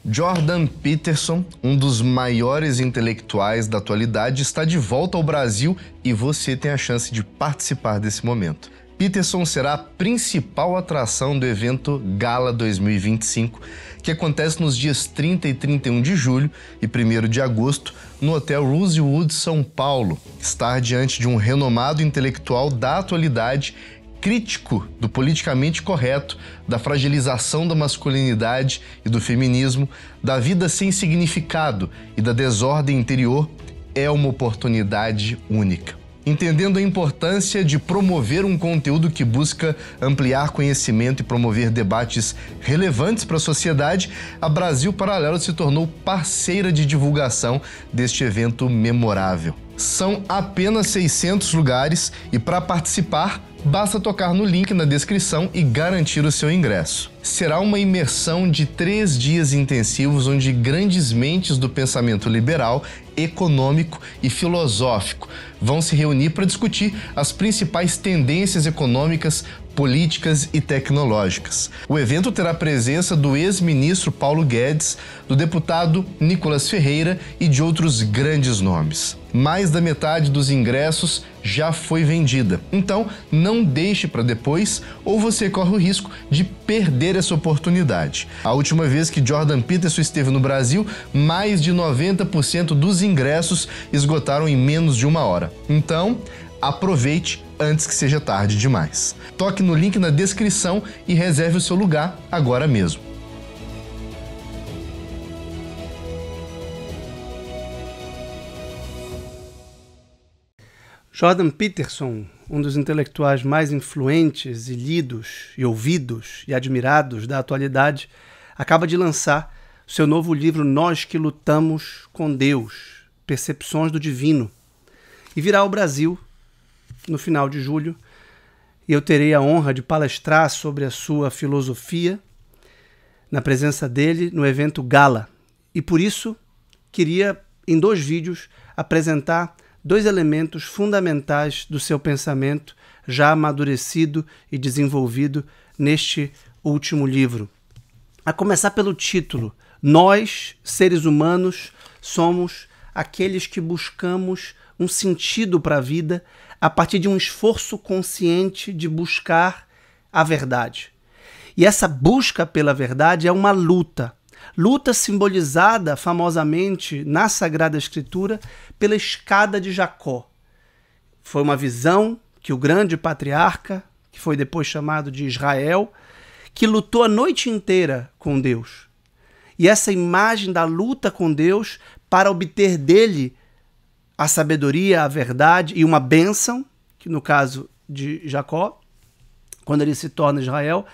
Jordan Peterson, um dos maiores intelectuais da atualidade, está de volta ao Brasil e você tem a chance de participar desse momento. Peterson será a principal atração do evento Gala 2025, que acontece nos dias 30 e 31 de julho e 1º de agosto no Hotel Rosewood, São Paulo. Estar diante de um renomado intelectual da atualidade, crítico do politicamente correto, da fragilização da masculinidade e do feminismo, da vida sem significado e da desordem interior, é uma oportunidade única. Entendendo a importância de promover um conteúdo que busca ampliar conhecimento e promover debates relevantes para a sociedade, a Brasil Paralelo se tornou parceira de divulgação deste evento memorável. São apenas 600 lugares e, para participar, basta tocar no link na descrição e garantir o seu ingresso. Será uma imersão de 3 dias intensivos onde grandes mentes do pensamento liberal, econômico e filosófico vão se reunir para discutir as principais tendências econômicas, políticas e tecnológicas. O evento terá a presença do ex-ministro Paulo Guedes, do deputado Nicolas Ferreira e de outros grandes nomes. Mais da metade dos ingressos já foi vendida. Então, não deixe para depois ou você corre o risco de perder essa oportunidade. A última vez que Jordan Peterson esteve no Brasil, mais de 90% dos ingressos esgotaram em menos de 1 hora. Então, aproveite antes que seja tarde demais. Toque no link na descrição e reserve o seu lugar agora mesmo. Jordan Peterson, um dos intelectuais mais influentes e lidos e ouvidos e admirados da atualidade, acaba de lançar seu novo livro Nós que Lutamos com Deus, Percepções do Divino, e virá ao Brasil no final de julho, e eu terei a honra de palestrar sobre a sua filosofia na presença dele no evento Gala. E por isso queria, em 2 vídeos, apresentar 2 elementos fundamentais do seu pensamento já amadurecido e desenvolvido neste último livro. A começar pelo título: Nós, seres humanos, somos aqueles que buscamos um sentido para a vida a partir de um esforço consciente de buscar a verdade. E essa busca pela verdade é uma luta. Luta simbolizada famosamente na Sagrada Escritura pela escada de Jacó. Foi uma visão que o grande patriarca, que foi depois chamado de Israel, que lutou a noite inteira com Deus. E essa imagem da luta com Deus para obter dele a sabedoria, a verdade e uma bênção, que no caso de Jacó, quando ele se torna Israel,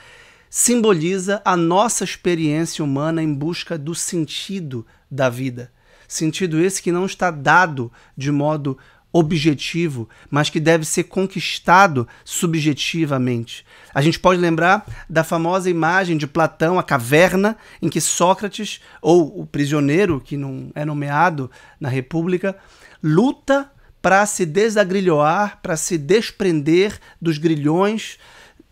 simboliza a nossa experiência humana em busca do sentido da vida. Sentido esse que não está dado de modo objetivo, mas que deve ser conquistado subjetivamente. A gente pode lembrar da famosa imagem de Platão, a caverna, em que Sócrates, ou o prisioneiro que não é nomeado na República, luta para se desagrilhoar, para se desprender dos grilhões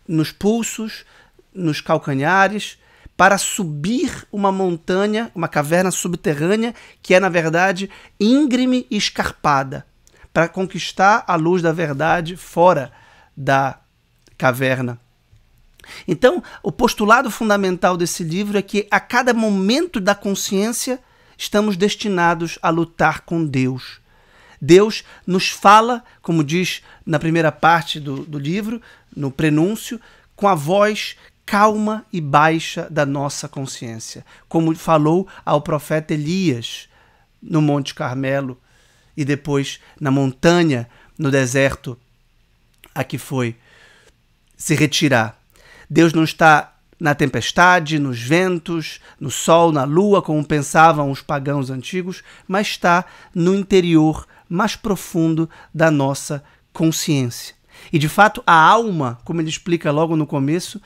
nos pulsos, nos calcanhares, para subir uma montanha, uma caverna subterrânea, que é, na verdade, íngreme e escarpada, para conquistar a luz da verdade fora da caverna. Então, o postulado fundamental desse livro é que, a cada momento da consciência, estamos destinados a lutar com Deus. Deus nos fala, como diz na primeira parte do livro, no prenúncio, com a voz calma e baixa da nossa consciência, como falou ao profeta Elias no Monte Carmelo e depois na montanha, no deserto, a que foi se retirar. Deus não está na tempestade, nos ventos, no sol, na lua, como pensavam os pagãos antigos, mas está no interior mais profundo da nossa consciência. E, de fato, a alma, como ele explica logo no começo,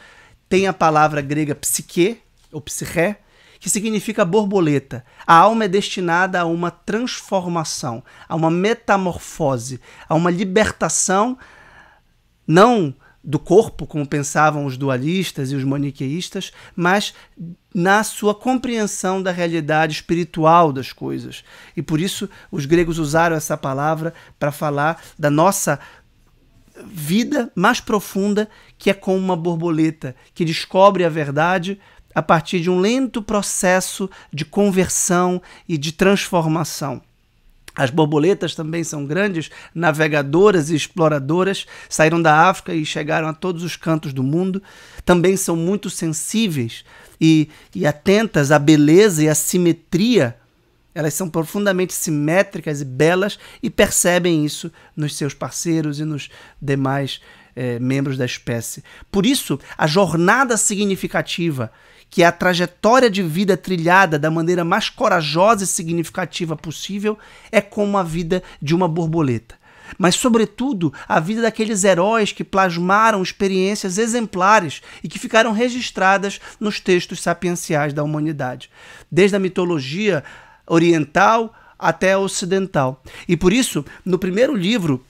tem a palavra grega psique, ou psiché, que significa borboleta. A alma é destinada a uma transformação, a uma metamorfose, a uma libertação, não do corpo, como pensavam os dualistas e os maniqueístas, mas na sua compreensão da realidade espiritual das coisas. E por isso os gregos usaram essa palavra para falar da nossa vida mais profunda, que é como uma borboleta que descobre a verdade a partir de um lento processo de conversão e de transformação. As borboletas também são grandes navegadoras e exploradoras, saíram da África e chegaram a todos os cantos do mundo. Também são muito sensíveis e atentas à beleza e à simetria. Elas são profundamente simétricas e belas e percebem isso nos seus parceiros e nos demais membros da espécie. Por isso, a jornada significativa, que é a trajetória de vida trilhada da maneira mais corajosa e significativa possível, é como a vida de uma borboleta. Mas, sobretudo, a vida daqueles heróis que plasmaram experiências exemplares e que ficaram registradas nos textos sapienciais da humanidade, desde a mitologia oriental até a ocidental. E por isso, no primeiro livro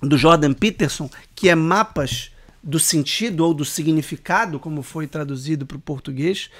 do Jordan Peterson, que é Mapas do Sentido ou do Significado, como foi traduzido para o português,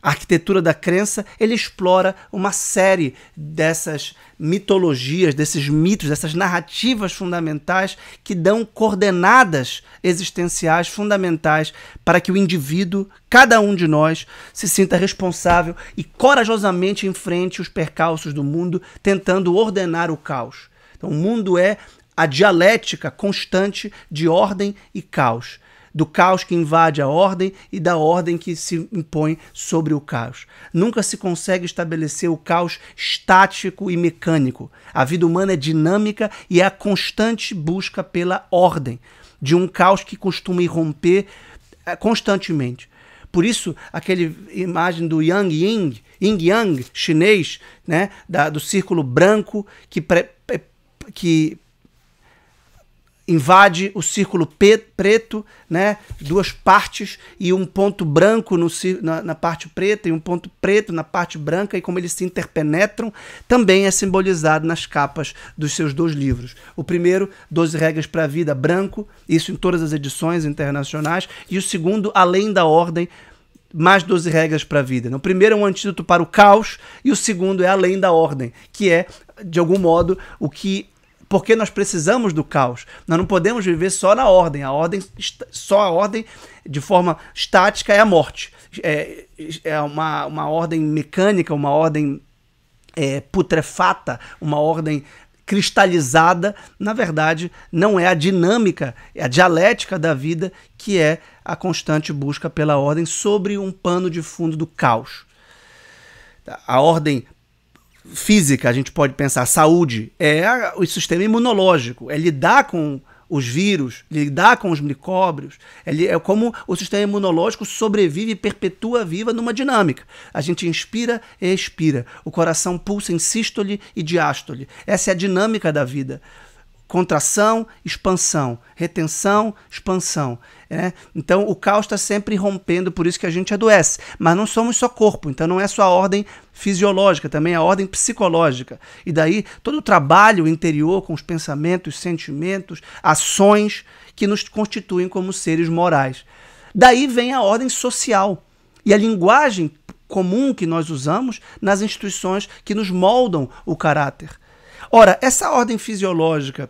A Arquitetura da Crença, ele explora uma série dessas mitologias, desses mitos, dessas narrativas fundamentais que dão coordenadas existenciais fundamentais para que o indivíduo, cada um de nós, se sinta responsável e corajosamente enfrente os percalços do mundo, tentando ordenar o caos. Então, o mundo é a dialética constante de ordem e caos, do caos que invade a ordem e da ordem que se impõe sobre o caos. Nunca se consegue estabelecer o caos estático e mecânico. A vida humana é dinâmica e é a constante busca pela ordem, de um caos que costuma irromper constantemente. Por isso, aquela imagem do Yin Yang chinês, né, do círculo branco que invade o círculo preto, né? Duas partes e um ponto branco na parte preta e um ponto preto na parte branca, e como eles se interpenetram, também é simbolizado nas capas dos seus dois livros. O primeiro, 12 Regras para a Vida, branco, isso em todas as edições internacionais, e o segundo, Além da Ordem, mais 12 regras para a vida. O primeiro é um antídoto para o caos e o segundo é Além da Ordem, que é, de algum modo, porque nós precisamos do caos. Nós não podemos viver só na ordem. Só a ordem de forma estática é a morte. É uma ordem mecânica, uma ordem putrefata, uma ordem cristalizada. Na verdade, não é a dinâmica, é a dialética da vida que é a constante busca pela ordem sobre um pano de fundo do caos. A ordem física, a gente pode pensar, saúde, é o sistema imunológico, é lidar com os vírus, lidar com os micróbios, é como o sistema imunológico sobrevive e perpetua viva numa dinâmica. A gente inspira e expira, o coração pulsa em sístole e diástole. Essa é a dinâmica da vida. Contração, expansão, retenção, expansão. Então o caos está sempre rompendo, por isso que a gente adoece. Mas não somos só corpo, então não é só a ordem fisiológica, também a ordem psicológica. E daí todo o trabalho interior com os pensamentos, sentimentos, ações que nos constituem como seres morais. Daí vem a ordem social e a linguagem comum que nós usamos nas instituições que nos moldam o caráter. Ora, essa ordem fisiológica,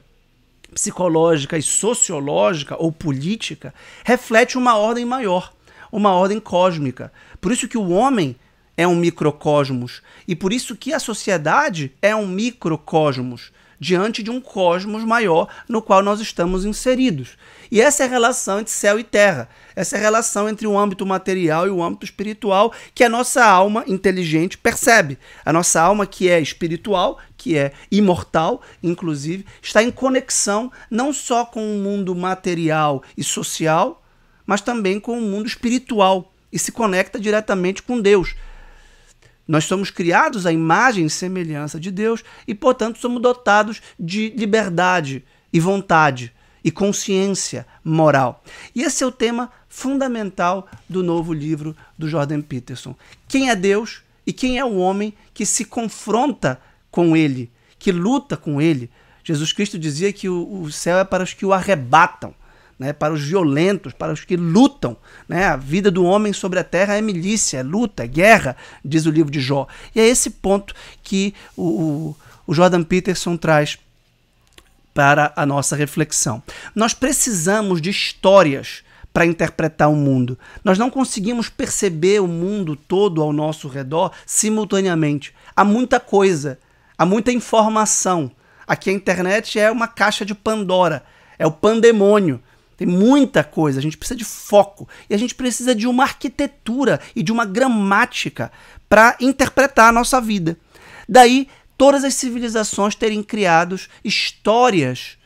psicológica e sociológica ou política reflete uma ordem maior, uma ordem cósmica. Por isso que o homem é um microcosmos e por isso que a sociedade é um microcosmos diante de um cosmos maior no qual nós estamos inseridos. E essa é a relação entre céu e terra, essa é a relação entre o âmbito material e o âmbito espiritual que a nossa alma inteligente percebe. A nossa alma, que é espiritual, que é imortal, inclusive, está em conexão não só com o mundo material e social, mas também com o mundo espiritual e se conecta diretamente com Deus. Nós somos criados à imagem e semelhança de Deus e, portanto, somos dotados de liberdade e vontade e consciência moral. E esse é o tema fundamental do novo livro do Jordan Peterson. Quem é Deus e quem é o homem que se confronta com ele, que luta com ele? Jesus Cristo dizia que o céu é para os que o arrebatam. né, para os violentos, para os que lutam. Né? A vida do homem sobre a terra é milícia, é luta, é guerra, diz o livro de Jó. E é esse ponto que o Jordan Peterson traz para a nossa reflexão. Nós precisamos de histórias para interpretar o mundo. Nós não conseguimos perceber o mundo todo ao nosso redor simultaneamente. Há muita coisa, há muita informação. Aqui a internet é uma caixa de Pandora, é o pandemônio. Tem muita coisa, a gente precisa de foco e a gente precisa de uma arquitetura e de uma gramática para interpretar a nossa vida. Daí, todas as civilizações terem criado histórias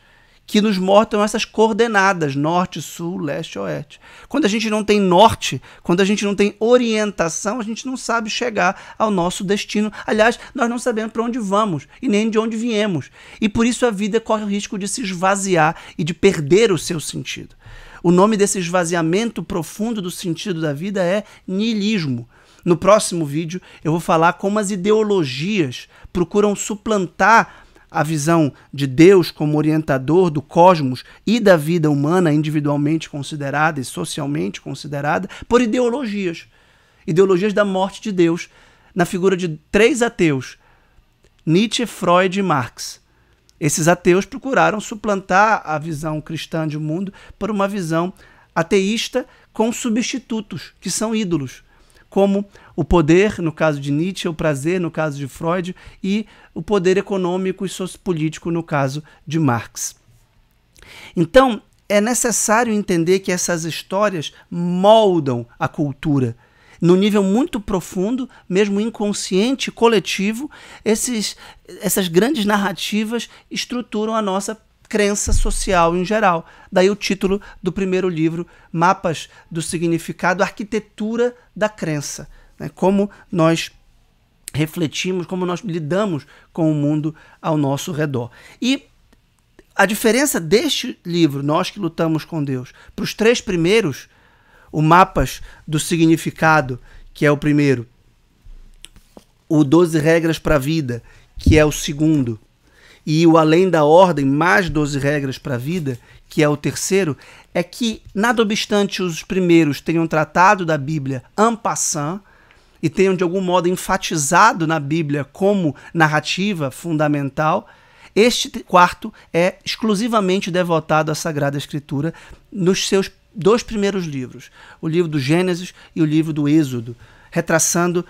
que nos mostram essas coordenadas, norte, sul, leste, oeste. Quando a gente não tem norte, quando a gente não tem orientação, a gente não sabe chegar ao nosso destino. Aliás, nós não sabemos para onde vamos e nem de onde viemos. E por isso a vida corre o risco de se esvaziar e de perder o seu sentido. O nome desse esvaziamento profundo do sentido da vida é niilismo. No próximo vídeo eu vou falar como as ideologias procuram suplantar a visão de Deus como orientador do cosmos e da vida humana individualmente considerada e socialmente considerada por ideologias. Ideologias da morte de Deus, na figura de 3 ateus, Nietzsche, Freud e Marx. Esses ateus procuraram suplantar a visão cristã de mundo por uma visão ateísta com substitutos, que são ídolos, como o poder, no caso de Nietzsche, o prazer, no caso de Freud, e o poder econômico e sociopolítico, no caso de Marx. Então, é necessário entender que essas histórias moldam a cultura. No nível muito profundo, mesmo inconsciente, coletivo, essas grandes narrativas estruturam a nossa crença social em geral. Daí o título do primeiro livro, Mapas do Significado, Arquitetura da Crença. Né? Como nós refletimos, como nós lidamos com o mundo ao nosso redor. E a diferença deste livro, Nós que Lutamos com Deus, para os 3 primeiros, o Mapas do Significado, que é o primeiro, o 12 Regras para a Vida, que é o segundo, e o Além da Ordem, mais 12 Regras para a Vida, que é o terceiro, é que, nada obstante os primeiros tenham tratado da Bíblia en passant e tenham, de algum modo, enfatizado na Bíblia como narrativa fundamental, este quarto é exclusivamente devotado à Sagrada Escritura nos seus 2 primeiros livros, o livro do Gênesis e o livro do Êxodo, retraçando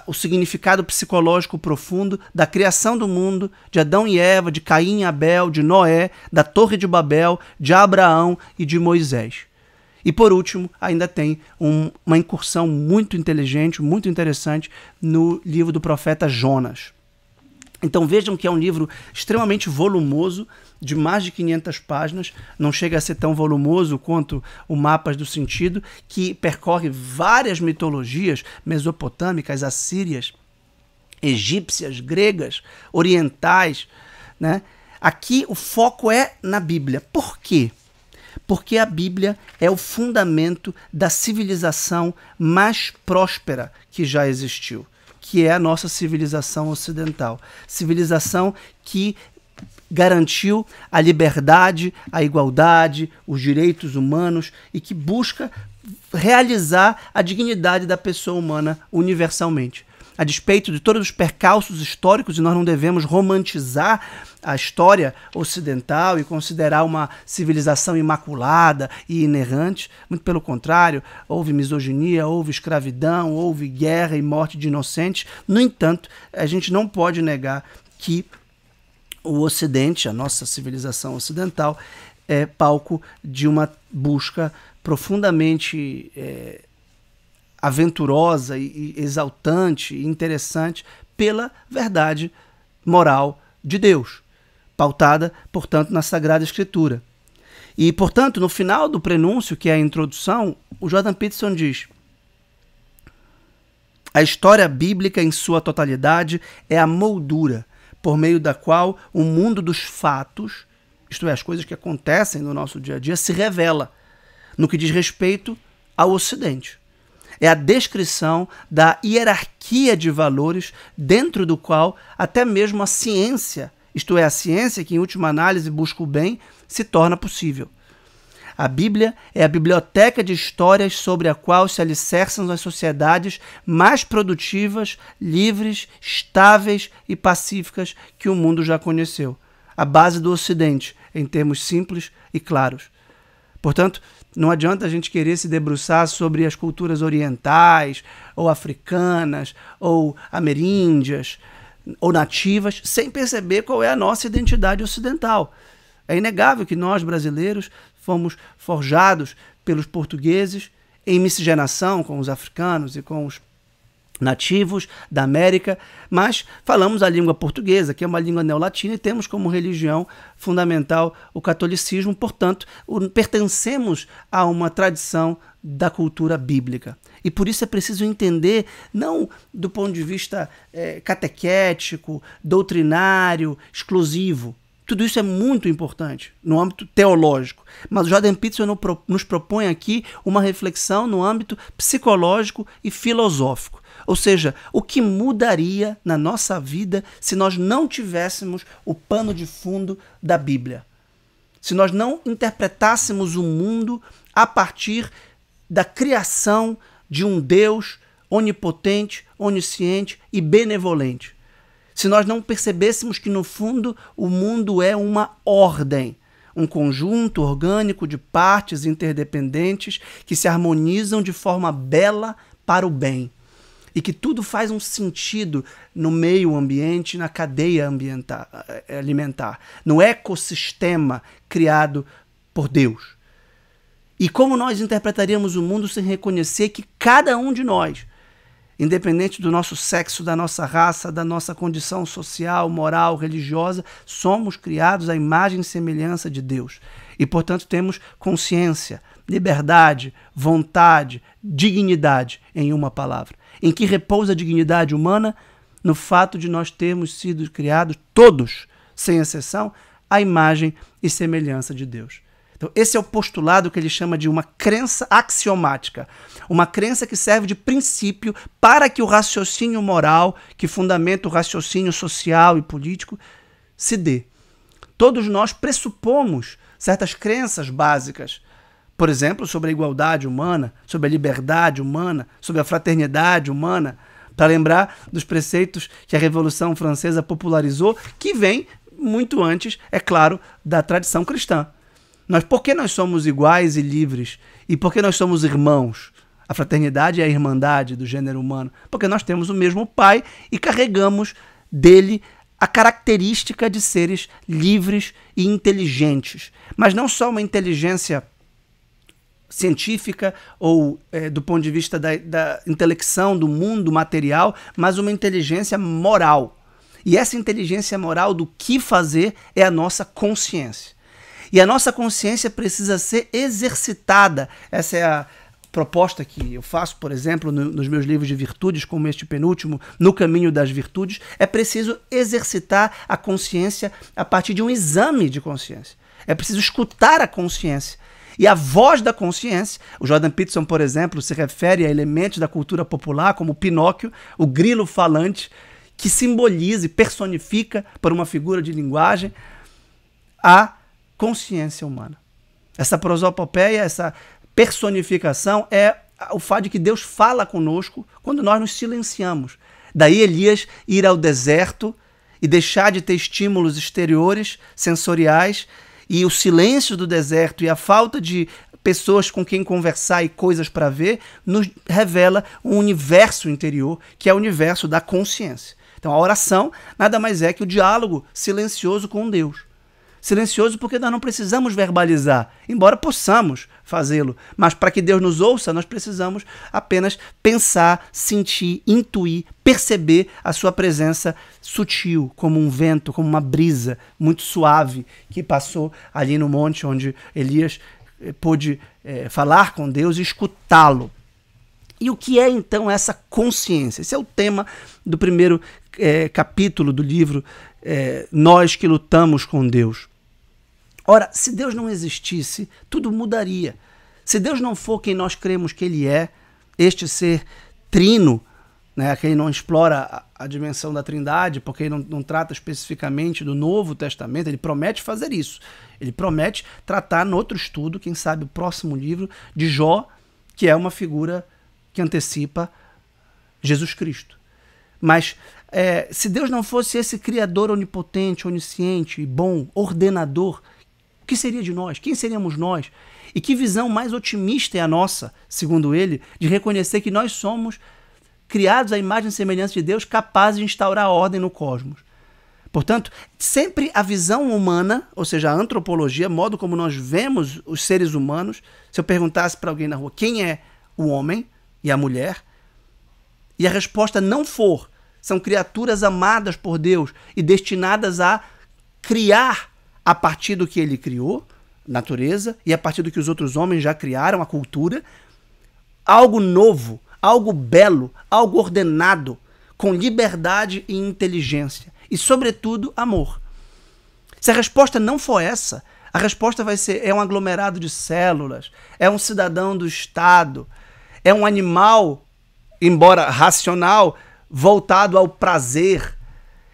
o significado psicológico profundo da criação do mundo, de Adão e Eva, de Caim e Abel, de Noé, da Torre de Babel, de Abraão e de Moisés. E por último, ainda tem uma incursão muito inteligente, muito interessante no livro do profeta Jonas. Então vejam que é um livro extremamente volumoso, de mais de 500 páginas, não chega a ser tão volumoso quanto o Mapas do Sentido, que percorre várias mitologias mesopotâmicas, assírias, egípcias, gregas, orientais. Né? Aqui o foco é na Bíblia. Por quê? Porque a Bíblia é o fundamento da civilização mais próspera que já existiu, que é a nossa civilização ocidental. Civilização que garantiu a liberdade, a igualdade, os direitos humanos e que busca realizar a dignidade da pessoa humana universalmente. A despeito de todos os percalços históricos, e nós não devemos romantizar a história ocidental e considerar uma civilização imaculada e inerrante, muito pelo contrário, houve misoginia, houve escravidão, houve guerra e morte de inocentes. No entanto, a gente não pode negar que o Ocidente, a nossa civilização ocidental, é palco de uma busca profundamente aventurosa e exaltante e interessante pela verdade moral de Deus, pautada, portanto, na Sagrada Escritura. E, portanto, no final do prenúncio, que é a introdução, o Jordan Peterson diz: a história bíblica em sua totalidade é a moldura por meio da qual o mundo dos fatos, isto é, as coisas que acontecem no nosso dia a dia, se revela no que diz respeito ao Ocidente. É a descrição da hierarquia de valores dentro do qual até mesmo a ciência, isto é, a ciência que em última análise busca o bem, se torna possível. A Bíblia é a biblioteca de histórias sobre a qual se alicerçam as sociedades mais produtivas, livres, estáveis e pacíficas que o mundo já conheceu. A base do Ocidente, em termos simples e claros. Portanto, não adianta a gente querer se debruçar sobre as culturas orientais, ou africanas, ou ameríndias, ou nativas, sem perceber qual é a nossa identidade ocidental. É inegável que nós, brasileiros, fomos forjados pelos portugueses em miscigenação com os africanos e com os nativos da América, mas falamos a língua portuguesa, que é uma língua neolatina, e temos como religião fundamental o catolicismo, portanto, pertencemos a uma tradição da cultura bíblica. E por isso é preciso entender, não do ponto de vista catequético, doutrinário, exclusivo. Tudo isso é muito importante no âmbito teológico, mas o Jordan Peterson nos propõe aqui uma reflexão no âmbito psicológico e filosófico. Ou seja, o que mudaria na nossa vida se nós não tivéssemos o pano de fundo da Bíblia? Se nós não interpretássemos o mundo a partir da criação de um Deus onipotente, onisciente e benevolente. Se nós não percebêssemos que, no fundo, o mundo é uma ordem, um conjunto orgânico de partes interdependentes que se harmonizam de forma bela para o bem. E que tudo faz um sentido no meio ambiente, na cadeia alimentar, no ecossistema criado por Deus. E como nós interpretaríamos o mundo sem reconhecer que cada um de nós, independente do nosso sexo, da nossa raça, da nossa condição social, moral, religiosa, somos criados à imagem e semelhança de Deus. E, portanto, temos consciência, liberdade, vontade, dignidade, em uma palavra. Em que repousa a dignidade humana? No fato de nós termos sido criados, todos, sem exceção, à imagem e semelhança de Deus. Então, esse é o postulado que ele chama de uma crença axiomática. Uma crença que serve de princípio para que o raciocínio moral, que fundamenta o raciocínio social e político, se dê. Todos nós pressupomos certas crenças básicas, por exemplo, sobre a igualdade humana, sobre a liberdade humana, sobre a fraternidade humana, para lembrar dos preceitos que a Revolução Francesa popularizou, que vem muito antes, é claro, da tradição cristã. Por que nós somos iguais e livres? E por que nós somos irmãos? A fraternidade é a irmandade do gênero humano. Porque nós temos o mesmo Pai e carregamos dele a característica de seres livres e inteligentes. Mas não só uma inteligência científica ou do ponto de vista da intelecção do mundo material, mas uma inteligência moral. E essa inteligência moral do que fazer é a nossa consciência. E a nossa consciência precisa ser exercitada. Essa é a proposta que eu faço, por exemplo, nos meus livros de virtudes, como este penúltimo, No Caminho das Virtudes. É preciso exercitar a consciência a partir de um exame de consciência. É preciso escutar a consciência. E a voz da consciência, o Jordan Peterson, por exemplo, se refere a elementos da cultura popular, como o Pinóquio, o grilo falante, que simboliza e personifica, por uma figura de linguagem, a consciência humana. Essa prosopopeia, essa personificação é o fato de que Deus fala conosco quando nós nos silenciamos. Daí Elias ir ao deserto e deixar de ter estímulos exteriores, sensoriais, e o silêncio do deserto e a falta de pessoas com quem conversar e coisas para ver nos revela um universo interior, que é o universo da consciência. Então a oração nada mais é que o diálogo silencioso com Deus. Silencioso porque nós não precisamos verbalizar, embora possamos fazê-lo. Mas para que Deus nos ouça, nós precisamos apenas pensar, sentir, intuir, perceber a sua presença sutil, como um vento, como uma brisa muito suave que passou ali no monte onde Elias pôde falar com Deus e escutá-lo. E o que é então essa consciência? Esse é o tema do primeiro capítulo do livro Nós que Lutamos com Deus. Ora, se Deus não existisse, tudo mudaria. Se Deus não for quem nós cremos que Ele é, este ser trino, né? Quem não explora a dimensão da Trindade, porque ele não trata especificamente do Novo Testamento, ele promete fazer isso. Ele promete tratar no outro estudo, quem sabe o próximo livro, de Jó, que é uma figura que antecipa Jesus Cristo. Mas se Deus não fosse esse Criador onipotente, onisciente, bom, ordenador, o que seria de nós? Quem seríamos nós? E que visão mais otimista é a nossa, segundo ele, de reconhecer que nós somos criados à imagem e semelhança de Deus, capazes de instaurar a ordem no cosmos. Portanto, sempre a visão humana, ou seja, a antropologia, modo como nós vemos os seres humanos, se eu perguntasse para alguém na rua quem é o homem e a mulher, e a resposta não for, são criaturas amadas por Deus e destinadas a criar a partir do que ele criou, natureza, e a partir do que os outros homens já criaram, a cultura, algo novo, algo belo, algo ordenado, com liberdade e inteligência. E, sobretudo, amor. Se a resposta não for essa, a resposta vai ser: é um aglomerado de células, é um cidadão do Estado, é um animal, embora racional, voltado ao prazer,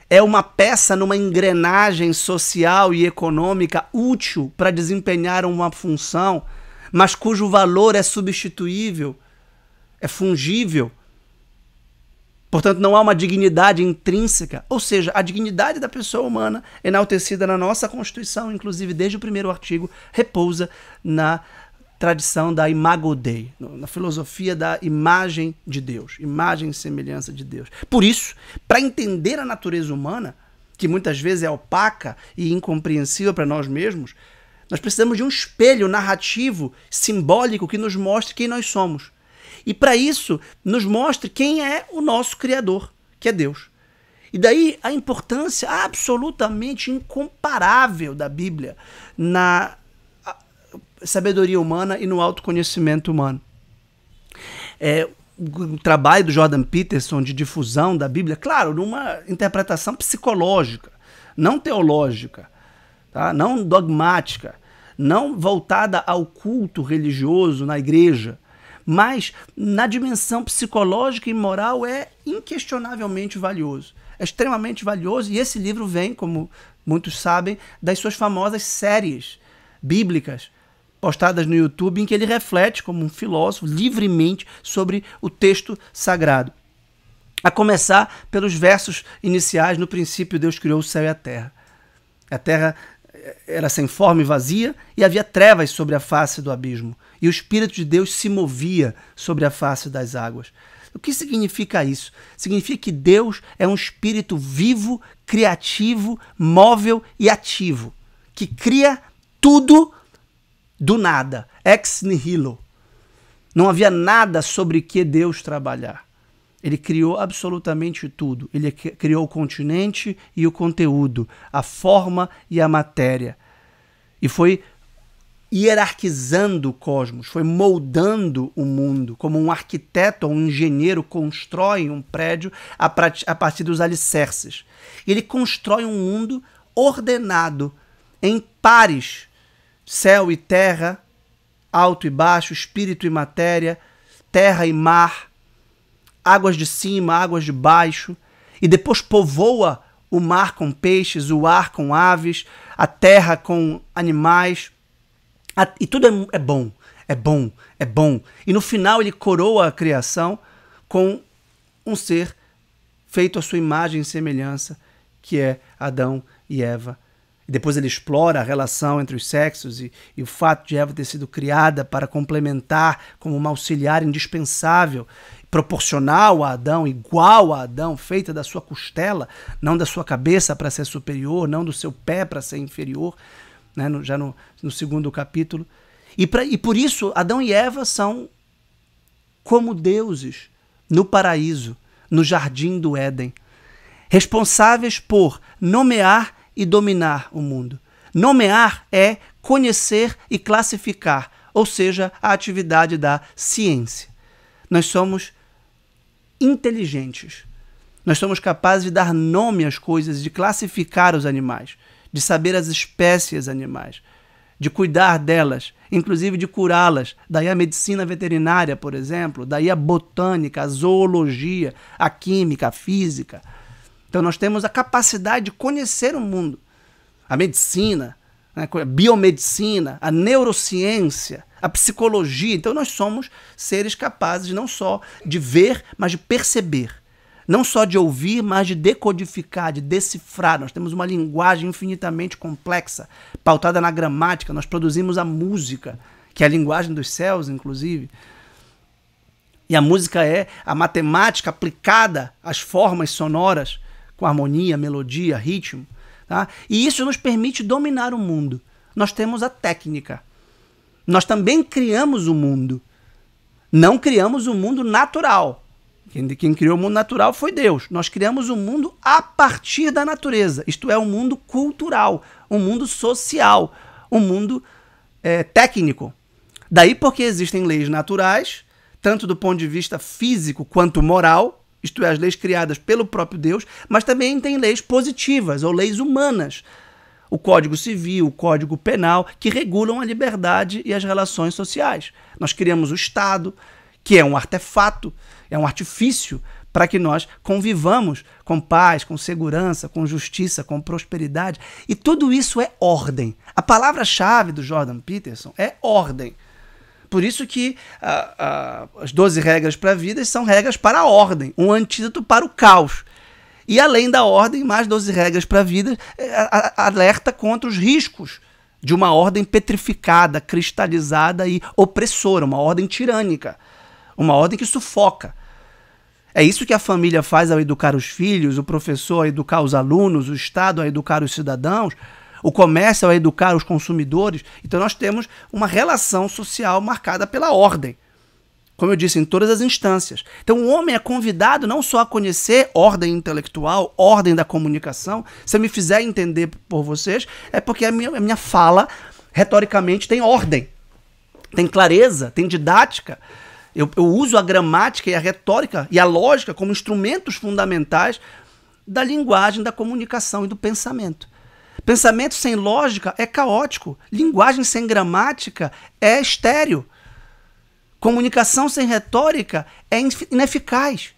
é uma peça numa engrenagem social e econômica útil para desempenhar uma função, mas cujo valor é substituível, é fungível. Portanto, não há uma dignidade intrínseca, ou seja, a dignidade da pessoa humana, enaltecida na nossa Constituição, inclusive desde o primeiro artigo, repousa na tradição da Imago Dei, na filosofia da imagem de Deus, imagem e semelhança de Deus. Por isso, para entender a natureza humana, que muitas vezes é opaca e incompreensível para nós mesmos, nós precisamos de um espelho narrativo, simbólico, que nos mostre quem nós somos. E para isso, nos mostre quem é o nosso Criador, que é Deus. E daí a importância absolutamente incomparável da Bíblia na sabedoria humana e no autoconhecimento humano. O trabalho do Jordan Peterson de difusão da Bíblia, claro, numa interpretação psicológica, não teológica, tá? Não dogmática, não voltada ao culto religioso na igreja, mas na dimensão psicológica e moral é inquestionavelmente valioso. É extremamente valioso, e esse livro vem, como muitos sabem, das suas famosas séries bíblicas postadas no YouTube, em que ele reflete como um filósofo livremente sobre o texto sagrado. A começar pelos versos iniciais: no princípio Deus criou o céu e a terra. A terra era sem forma e vazia, e havia trevas sobre a face do abismo, e o Espírito de Deus se movia sobre a face das águas. O que significa isso? Significa que Deus é um espírito vivo, criativo, móvel e ativo, que cria tudo do nada, ex nihilo. Não havia nada sobre que Deus trabalhar. Ele criou absolutamente tudo. Ele criou o continente e o conteúdo, a forma e a matéria. E foi hierarquizando o cosmos, foi moldando o mundo, como um arquiteto ou um engenheiro constrói um prédio a partir dos alicerces. Ele constrói um mundo ordenado, em pares, céu e terra, alto e baixo, espírito e matéria, terra e mar, águas de cima, águas de baixo, e depois povoa o mar com peixes, o ar com aves, a terra com animais, e tudo é bom, é bom, é bom. E no final ele coroa a criação com um ser feito à sua imagem e semelhança, que é Adão e Eva. E depois ele explora a relação entre os sexos e o fato de Eva ter sido criada para complementar como uma auxiliar indispensável, proporcional a Adão, igual a Adão, feita da sua costela, não da sua cabeça para ser superior, não do seu pé para ser inferior, né, já no segundo capítulo. E por isso Adão e Eva são como deuses no paraíso, no jardim do Éden, responsáveis por nomear e dominar o mundo. Nomear é conhecer e classificar, ou seja, a atividade da ciência. Nós somos inteligentes. Nós somos capazes de dar nome às coisas, de classificar os animais, de saber as espécies animais, de cuidar delas, inclusive de curá-las. Daí a medicina veterinária, por exemplo, daí a botânica, a zoologia, a química, a física. Então nós temos a capacidade de conhecer o mundo. A medicina, né, a biomedicina, a neurociência, a psicologia. Então nós somos seres capazes não só de ver, mas de perceber. Não só de ouvir, mas de decodificar, de decifrar. Nós temos uma linguagem infinitamente complexa, pautada na gramática. Nós produzimos a música, que é a linguagem dos céus, inclusive. E a música é a matemática aplicada às formas sonoras, com harmonia, melodia, ritmo. Tá? E isso nos permite dominar o mundo. Nós temos a técnica. Nós também criamos o mundo. Não criamos o mundo natural. Quem criou o mundo natural foi Deus. Nós criamos o mundo a partir da natureza. Isto é, um mundo cultural, um mundo social, um mundo técnico. Daí porque existem leis naturais, tanto do ponto de vista físico quanto moral, isto é, as leis criadas pelo próprio Deus, mas também tem leis positivas ou leis humanas. O Código Civil, o Código Penal, que regulam a liberdade e as relações sociais. Nós criamos o Estado, que é um artefato, é um artifício para que nós convivamos com paz, com segurança, com justiça, com prosperidade. E tudo isso é ordem. A palavra-chave do Jordan Peterson é ordem. Por isso que as 12 regras para a vida são regras para a ordem, um antídoto para o caos. E além da ordem, mais 12 regras para a vida alerta contra os riscos de uma ordem petrificada, cristalizada e opressora, uma ordem tirânica. Uma ordem que sufoca. É isso que a família faz ao educar os filhos, o professor a educar os alunos, o Estado a educar os cidadãos, o comércio a educar os consumidores. Então nós temos uma relação social marcada pela ordem. Como eu disse, em todas as instâncias. Então o homem é convidado não só a conhecer ordem intelectual, ordem da comunicação. Se eu me fizer entender por vocês, é porque a minha fala, retoricamente, tem ordem, tem clareza, tem didática. Eu uso a gramática e a retórica e a lógica como instrumentos fundamentais da linguagem, da comunicação e do pensamento. Pensamento sem lógica é caótico. Linguagem sem gramática é estéril. Comunicação sem retórica é ineficaz.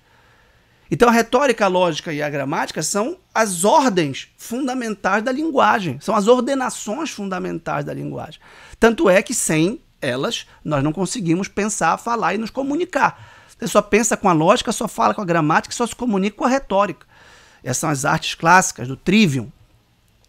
Então a retórica, a lógica e a gramática são as ordens fundamentais da linguagem. São as ordenações fundamentais da linguagem. Tanto é que sem elas, nós não conseguimos pensar, falar e nos comunicar. Você só pensa com a lógica, só fala com a gramática, só se comunica com a retórica. Essas são as artes clássicas do trivium,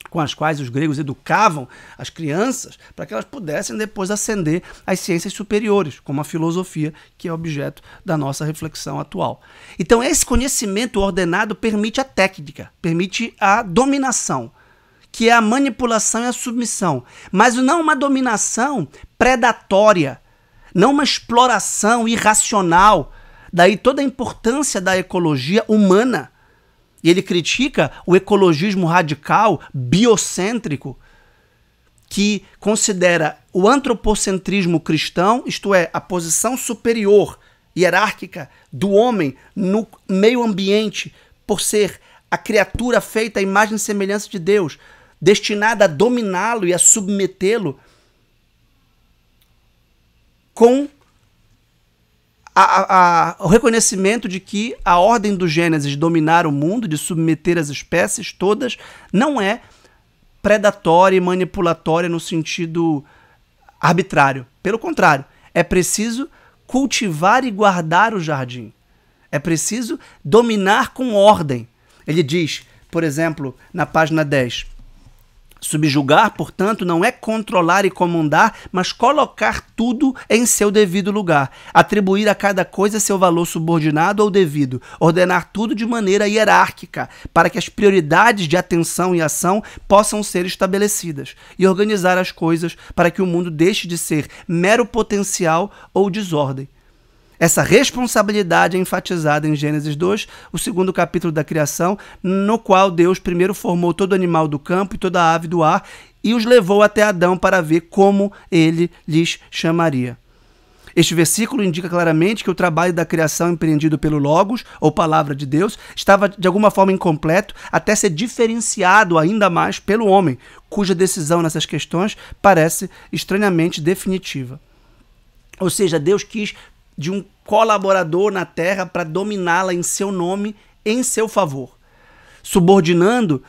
com as quais os gregos educavam as crianças para que elas pudessem depois ascender às ciências superiores, como a filosofia, que é objeto da nossa reflexão atual. Então esse conhecimento ordenado permite a técnica, permite a dominação, que é a manipulação e a submissão, mas não uma dominação predatória, não uma exploração irracional. Daí toda a importância da ecologia humana. E ele critica o ecologismo radical, biocêntrico, que considera o antropocentrismo cristão, isto é, a posição superior, hierárquica do homem no meio ambiente, por ser a criatura feita à imagem e semelhança de Deus, destinada a dominá-lo e a submetê-lo, com o reconhecimento de que a ordem do Gênesis de dominar o mundo, de submeter as espécies todas, não é predatória e manipulatória no sentido arbitrário. Pelo contrário, é preciso cultivar e guardar o jardim. É preciso dominar com ordem. Ele diz, por exemplo, na página 10, subjugar, portanto, não é controlar e comandar, mas colocar tudo em seu devido lugar, atribuir a cada coisa seu valor subordinado ou devido, ordenar tudo de maneira hierárquica, para que as prioridades de atenção e ação possam ser estabelecidas, e organizar as coisas para que o mundo deixe de ser mero potencial ou desordem. Essa responsabilidade é enfatizada em Gênesis 2, o segundo capítulo da criação, no qual Deus primeiro formou todo animal do campo e toda ave do ar e os levou até Adão para ver como ele lhes chamaria. Este versículo indica claramente que o trabalho da criação empreendido pelo Logos, ou Palavra de Deus, estava de alguma forma incompleto até ser diferenciado ainda mais pelo homem, cuja decisão nessas questões parece estranhamente definitiva. Ou seja, Deus quis de um colaborador na terra para dominá-la em seu nome, em seu favor, subordinando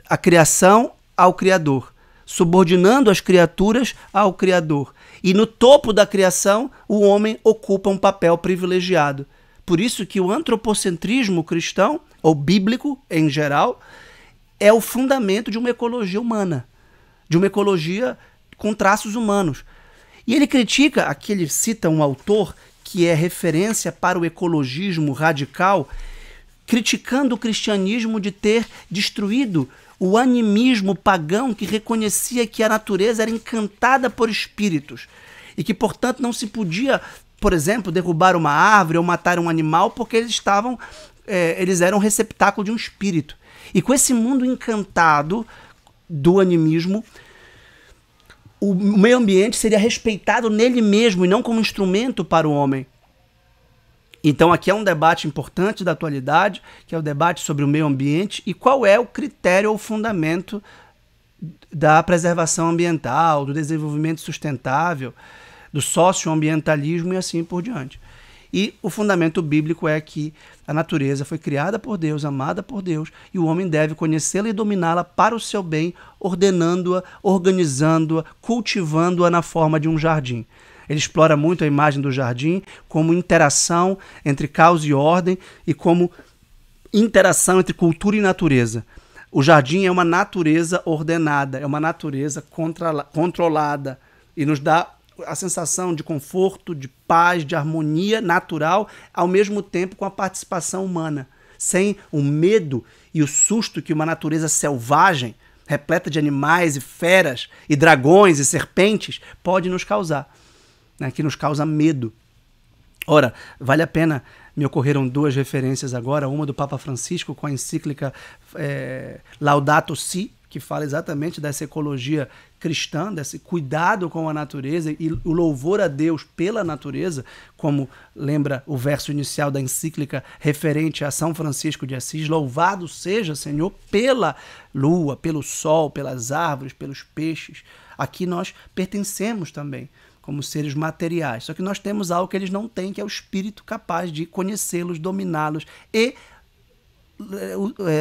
a criação ao Criador, subordinando as criaturas ao Criador. E no topo da criação, o homem ocupa um papel privilegiado. Por isso que o antropocentrismo cristão, ou bíblico em geral, é o fundamento de uma ecologia humana, de uma ecologia com traços humanos. E ele critica, aqui ele cita um autor que é referência para o ecologismo radical, criticando o cristianismo de ter destruído o animismo pagão que reconhecia que a natureza era encantada por espíritos e que, portanto, não se podia, por exemplo, derrubar uma árvore ou matar um animal porque eles eram receptáculo de um espírito. E com esse mundo encantado do animismo, o meio ambiente seria respeitado nele mesmo e não como instrumento para o homem. Então aqui é um debate importante da atualidade, que é o debate sobre o meio ambiente e qual é o critério ou fundamento da preservação ambiental, do desenvolvimento sustentável, do socioambientalismo e assim por diante. E o fundamento bíblico é que a natureza foi criada por Deus, amada por Deus, e o homem deve conhecê-la e dominá-la para o seu bem, ordenando-a, organizando-a, cultivando-a na forma de um jardim. Ele explora muito a imagem do jardim como interação entre caos e ordem e como interação entre cultura e natureza. O jardim é uma natureza ordenada, é uma natureza controlada e nos dá a sensação de conforto, de paz, de harmonia natural, ao mesmo tempo com a participação humana, sem o medo e o susto que uma natureza selvagem, repleta de animais e feras e dragões e serpentes, pode nos causar. Que nos causa medo. Ora, vale a pena, me ocorreram duas referências agora, uma do Papa Francisco com a encíclica Laudato Si, que fala exatamente dessa ecologia cristã, desse cuidado com a natureza e o louvor a Deus pela natureza, como lembra o verso inicial da encíclica referente a São Francisco de Assis: louvado seja, Senhor, pela lua, pelo sol, pelas árvores, pelos peixes. Aqui nós pertencemos também como seres materiais. Só que nós temos algo que eles não têm, que é o espírito capaz de conhecê-los, dominá-los e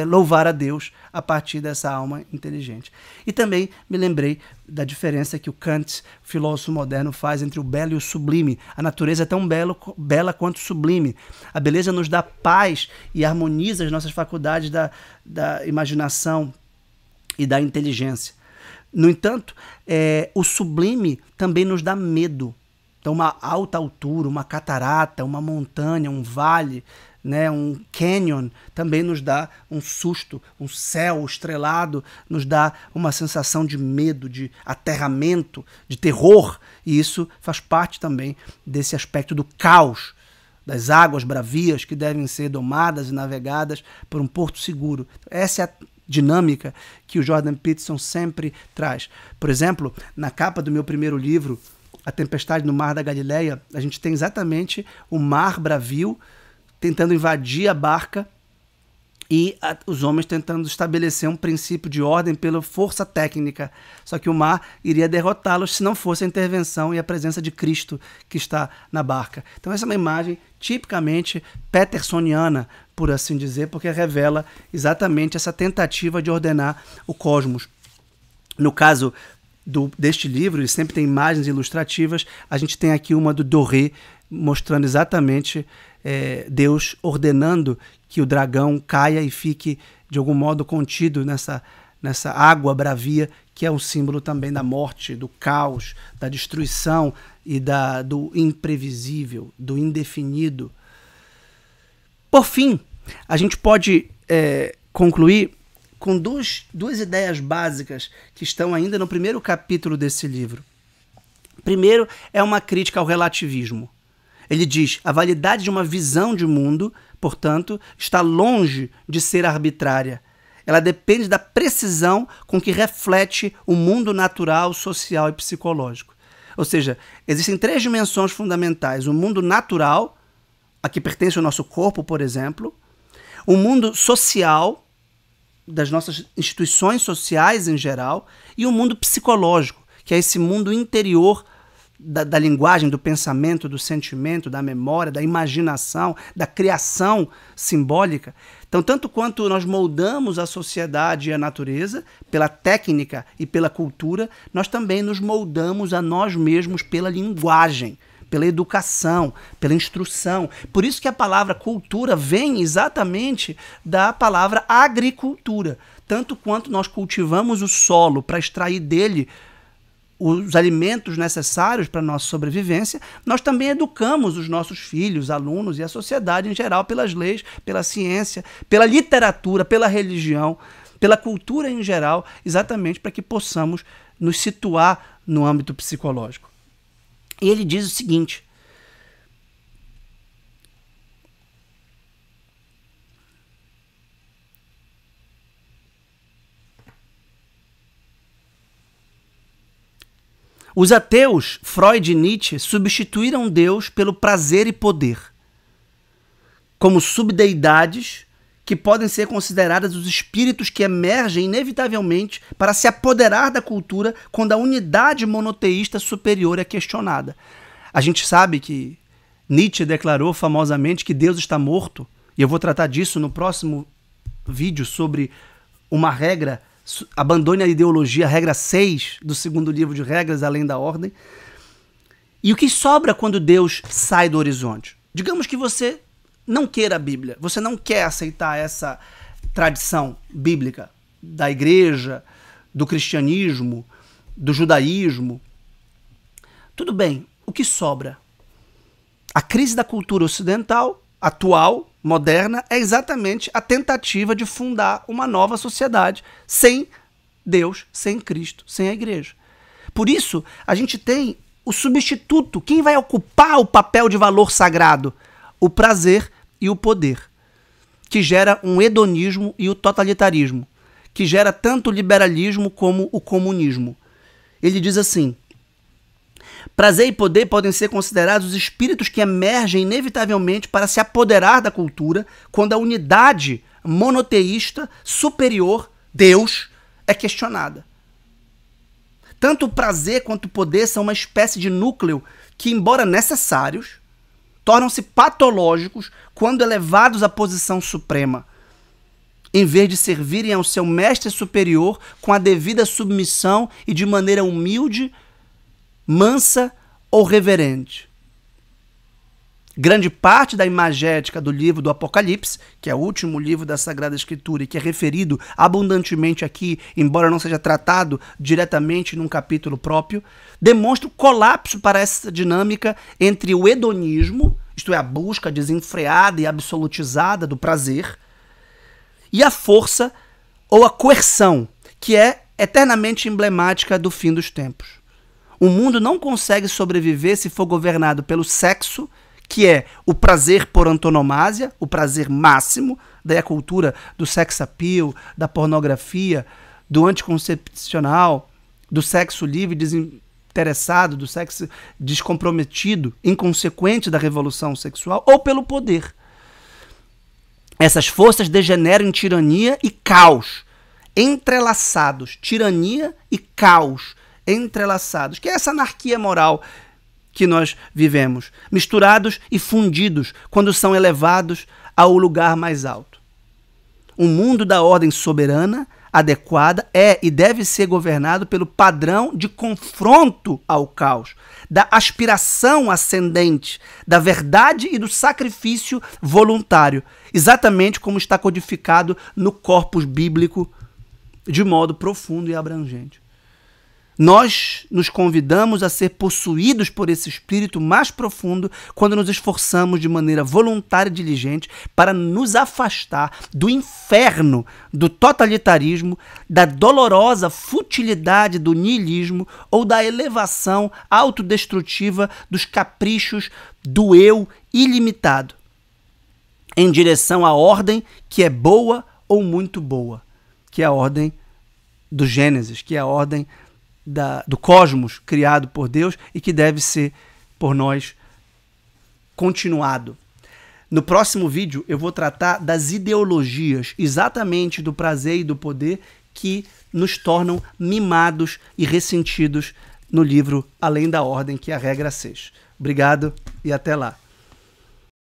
louvar a Deus a partir dessa alma inteligente. E também me lembrei da diferença que o Kant, filósofo moderno, faz entre o belo e o sublime. A natureza é tão bela quanto sublime. A beleza nos dá paz e harmoniza as nossas faculdades da imaginação e da inteligência. No entanto, o sublime também nos dá medo. Então, uma alta altura, uma catarata, uma montanha, um vale, um canyon, também nos dá um susto. Um céu estrelado nos dá uma sensação de medo, de aterramento, de terror. E isso faz parte também desse aspecto do caos, das águas bravias que devem ser domadas e navegadas por um porto seguro. Essa é a dinâmica que o Jordan Peterson sempre traz. Por exemplo, na capa do meu primeiro livro, A Tempestade no Mar da Galileia, a gente tem exatamente o mar bravio tentando invadir a barca e os homens tentando estabelecer um princípio de ordem pela força técnica. Só que o mar iria derrotá-los se não fosse a intervenção e a presença de Cristo que está na barca. Então essa é uma imagem tipicamente petersoniana, por assim dizer, porque revela exatamente essa tentativa de ordenar o cosmos. No caso deste livro, ele sempre tem imagens ilustrativas, a gente tem aqui uma do Doré, mostrando exatamente Deus ordenando que o dragão caia e fique de algum modo contido nessa água bravia, que é um símbolo também da morte, do caos, da destruição e do imprevisível, do indefinido. Por fim, a gente pode concluir com duas ideias básicas que estão ainda no primeiro capítulo desse livro. Primeiro é uma crítica ao relativismo. Ele diz: a validade de uma visão de mundo, portanto, está longe de ser arbitrária. Ela depende da precisão com que reflete o mundo natural, social e psicológico. Ou seja, existem 3 dimensões fundamentais. O mundo natural, a que pertence ao nosso corpo, por exemplo. O mundo social, das nossas instituições sociais em geral. E o mundo psicológico, que é esse mundo interior da linguagem, do pensamento, do sentimento, da memória, da imaginação, da criação simbólica. Então, tanto quanto nós moldamos a sociedade e a natureza pela técnica e pela cultura, nós também nos moldamos a nós mesmos pela linguagem, pela educação, pela instrução. Por isso que a palavra cultura vem exatamente da palavra agricultura. Tanto quanto nós cultivamos o solo para extrair dele os alimentos necessários para a nossa sobrevivência, nós também educamos os nossos filhos, alunos e a sociedade em geral pelas leis, pela ciência, pela literatura, pela religião, pela cultura em geral, exatamente para que possamos nos situar no âmbito psicológico. E ele diz o seguinte: os ateus, Freud e Nietzsche, substituíram Deus pelo prazer e poder, como subdeidades que podem ser consideradas os espíritos que emergem inevitavelmente para se apoderar da cultura quando a unidade monoteísta superior é questionada. A gente sabe que Nietzsche declarou famosamente que Deus está morto, e eu vou tratar disso no próximo vídeo sobre uma regra. Abandone a ideologia, regra 6 do 2º livro de regras, Além da Ordem. E o que sobra quando Deus sai do horizonte? Digamos que você não queira a Bíblia, você não quer aceitar essa tradição bíblica da igreja, do cristianismo, do judaísmo. Tudo bem, o que sobra? A crise da cultura ocidental, atual, moderna, é exatamente a tentativa de fundar uma nova sociedade sem Deus, sem Cristo, sem a igreja. Por isso, a gente tem o substituto. Quem vai ocupar o papel de valor sagrado? O prazer e o poder, que gera um hedonismo e o totalitarismo, que gera tanto o liberalismo como o comunismo. Ele diz assim: prazer e poder podem ser considerados os espíritos que emergem inevitavelmente para se apoderar da cultura quando a unidade monoteísta superior, Deus, é questionada. Tanto o prazer quanto o poder são uma espécie de núcleo que, embora necessários, tornam-se patológicos quando elevados à posição suprema, em vez de servirem ao seu mestre superior com a devida submissão e de maneira humilde, mansa ou reverente. Grande parte da imagética do livro do Apocalipse, que é o último livro da Sagrada Escritura e que é referido abundantemente aqui, embora não seja tratado diretamente num capítulo próprio, demonstra o colapso para essa dinâmica entre o hedonismo, isto é, a busca desenfreada e absolutizada do prazer, e a força ou a coerção, que é eternamente emblemática do fim dos tempos. O mundo não consegue sobreviver se for governado pelo sexo, que é o prazer por antonomasia, o prazer máximo, daí a cultura do sex appeal, da pornografia, do anticoncepcional, do sexo livre desinteressado, do sexo descomprometido, inconsequente da revolução sexual, ou pelo poder. Essas forças degeneram em tirania e caos, entrelaçados, tirania e caos, entrelaçados, que é essa anarquia moral que nós vivemos, misturados e fundidos quando são elevados ao lugar mais alto. O mundo da ordem soberana, adequada, é e deve ser governado pelo padrão de confronto ao caos, da aspiração ascendente, da verdade e do sacrifício voluntário, exatamente como está codificado no corpus bíblico de modo profundo e abrangente. Nós nos convidamos a ser possuídos por esse espírito mais profundo quando nos esforçamos de maneira voluntária e diligente para nos afastar do inferno, do totalitarismo, da dolorosa futilidade do niilismo ou da elevação autodestrutiva dos caprichos do eu ilimitado, em direção à ordem que é boa ou muito boa, que é a ordem do Gênesis, que é a ordem do cosmos criado por Deus e que deve ser por nós continuado. No próximo vídeo eu vou tratar das ideologias, exatamente do prazer e do poder, que nos tornam mimados e ressentidos no livro Além da Ordem, que é a regra 6. Obrigado e até lá.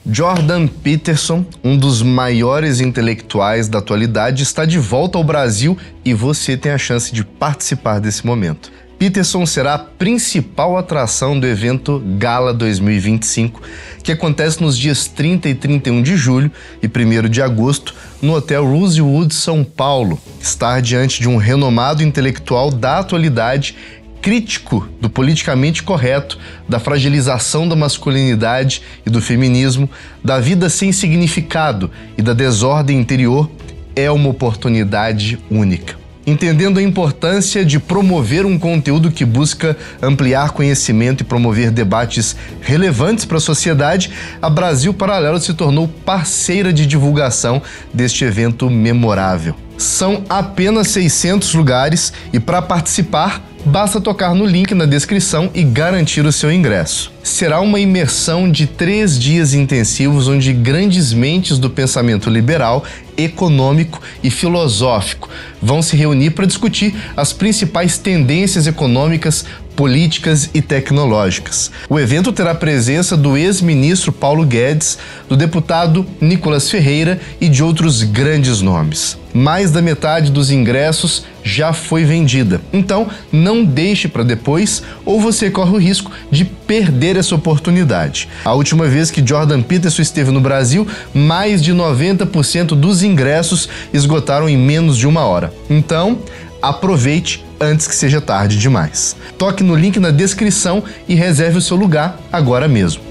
Jordan Peterson, um dos maiores intelectuais da atualidade, está de volta ao Brasil e você tem a chance de participar desse momento. Peterson será a principal atração do evento Gala 2025, que acontece nos dias 30 e 31 de julho e 1º de agosto no Hotel Rosewood, São Paulo. Estar diante de um renomado intelectual da atualidade, crítico do politicamente correto, da fragilização da masculinidade e do feminismo, da vida sem significado e da desordem interior, é uma oportunidade única. Entendendo a importância de promover um conteúdo que busca ampliar conhecimento e promover debates relevantes para a sociedade, a Brasil Paralelo se tornou parceira de divulgação deste evento memorável. São apenas 600 lugares e, para participar, basta tocar no link na descrição e garantir o seu ingresso. Será uma imersão de 3 dias intensivos onde grandes mentes do pensamento liberal, econômico e filosófico vão se reunir para discutir as principais tendências econômicas, políticas e tecnológicas. O evento terá a presença do ex-ministro Paulo Guedes, do deputado Nicolas Ferreira e de outros grandes nomes. Mais da metade dos ingressos já foi vendida. Então, não deixe para depois ou você corre o risco de perder essa oportunidade. A última vez que Jordan Peterson esteve no Brasil, mais de 90% dos ingressos esgotaram em menos de 1 hora. Então, aproveite antes que seja tarde demais. Toque no link na descrição e reserve o seu lugar agora mesmo.